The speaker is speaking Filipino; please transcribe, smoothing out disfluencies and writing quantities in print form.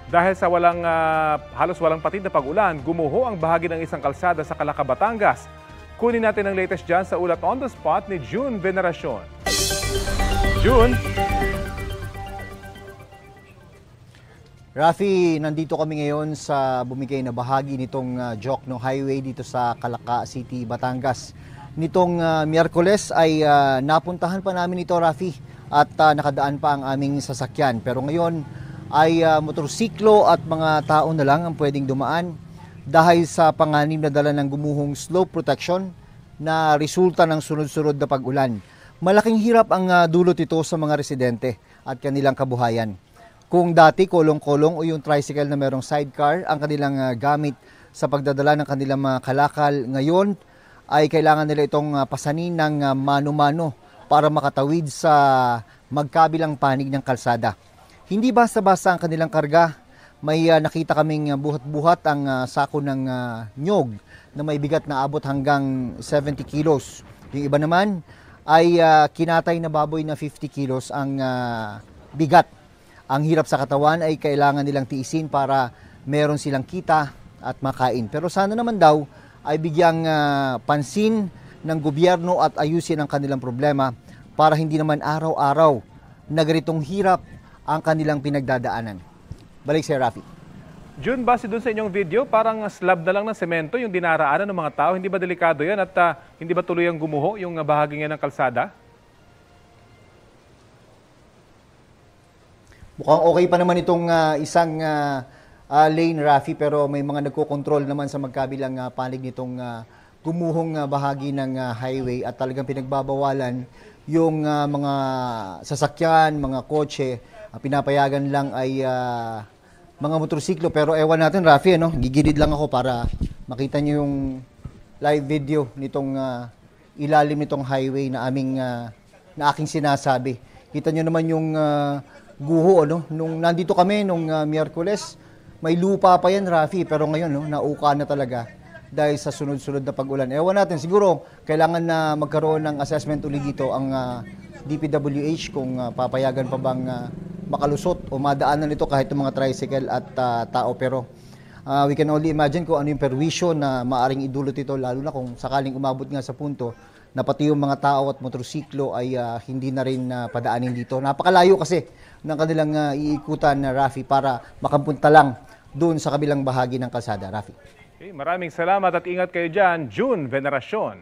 Dahil sa halos walang patid na pag-ulan, gumuho ang bahagi ng isang kalsada sa Calaca, Batangas. Kunin natin ang latest dyan sa ulat on the spot ni June Veneracion. June? Rafi, nandito kami ngayon sa bumigay na bahagi nitong Jokno Highway dito sa Calaca City, Batangas. Nitong Miyerkules ay napuntahan pa namin ito, Rafi, at nakadaan pa ang aming sasakyan. Pero ngayon ay motorsiklo at mga tao na lang ang pwedeng dumaan dahil sa panganib na dala ng gumuhong slope protection na resulta ng sunod-sunod na pag-ulan. Malaking hirap ang dulot ito sa mga residente at kanilang kabuhayan. Kung dati kolong-kolong o yung tricycle na merong sidecar ang kanilang gamit sa pagdadala ng kanilang mga kalakal, ngayon ay kailangan nila itong pasanin ng mano-mano para makatawid sa magkabilang panig ng kalsada. Hindi basta-basta ang kanilang karga. May nakita kaming buhat-buhat ang sako ng nyog na may bigat na abot hanggang 70 kilos. Yung iba naman ay kinatay na baboy na 50 kilos ang bigat. Ang hirap sa katawan ay kailangan nilang tiisin para meron silang kita at makain. Pero sana naman daw ay bigyang pansin ng gobyerno at ayusin ang kanilang problema para hindi naman araw-araw na ganitong hirap ang kanilang pinagdadaanan. Balik si Rafi. June, base dun sa inyong video, parang slab na lang ng semento yung dinaraanan ng mga tao. Hindi ba delikado yan at hindi ba tuluyang gumuho yung bahagi nga ng kalsada? Mukhang okay pa naman itong isang lane, Rafi, pero may mga nagko-control naman sa magkabilang panig nitong gumuhong bahagi ng highway at talagang pinagbabawalan yung mga sasakyan, mga kotse. Pinapayagan lang ay mga motorsiklo. Pero ewan natin, Rafi, gigilid lang ako para makita nyo yung live video nitong ilalim nitong highway na aking sinasabi. Kita nyo naman yung guho, nung nandito kami nung Miyerkules, may lupa pa yan, Rafi, pero ngayon nauka na talaga dahil sa sunod-sunod na pag-ulan. Ewan natin, siguro kailangan na magkaroon ng assessment ulit dito ang DPWH kung papayagan pa bang makalusot o madaanan nito kahit ng mga tricycle at tao. Pero we can only imagine kung ano yung perwisyo na maaring idulot ito, lalo na kung sakaling umabot nga sa punto na pati yung mga tao at motorsiklo ay hindi na rin padaanin dito. Napakalayo kasi ng kanilang iikutan na, Rafi, para makapunta lang doon sa kabilang bahagi ng kalsada, Rafi. Okay, maraming salamat at ingat kayo dyan, June Veneracion.